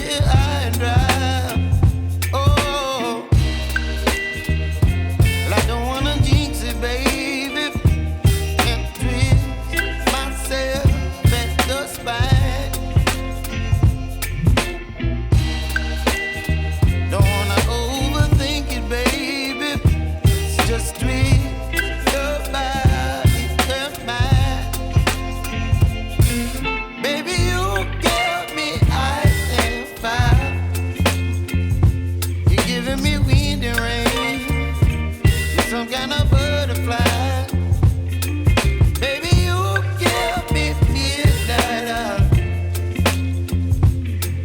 here high and dry. Oh, well, I don't wanna jinx it, baby, and twist myself at the spine. Don't wanna overthink it, baby. It's just twist your body and mine. Baby, you give me ice and fire. You're giving me wind and rain. You're some kind of butterfly. Baby, you give me midnight.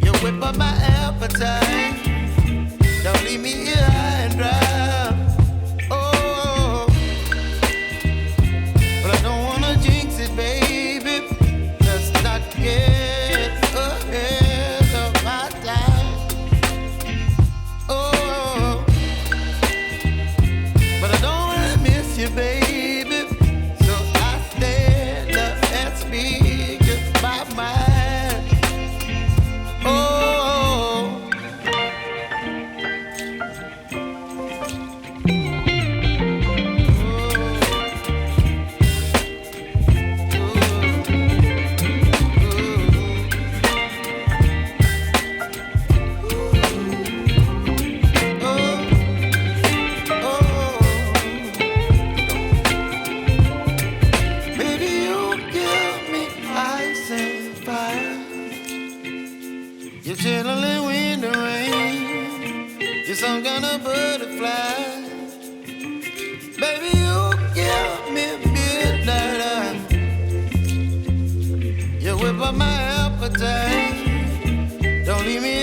You whip up my appetite. Don't leave me here high and dry. Oh, but I don't wanna jinx it, baby. Let's not get ahead of my time. Oh, but I don't wanna miss you, baby. So I stand up and speak my mind. Oh. Baby, you give me ice and fire. You're channeling wind and rain. You're some kind of butterfly. Baby, you give me midnight. You whip up my appetite. Don't leave me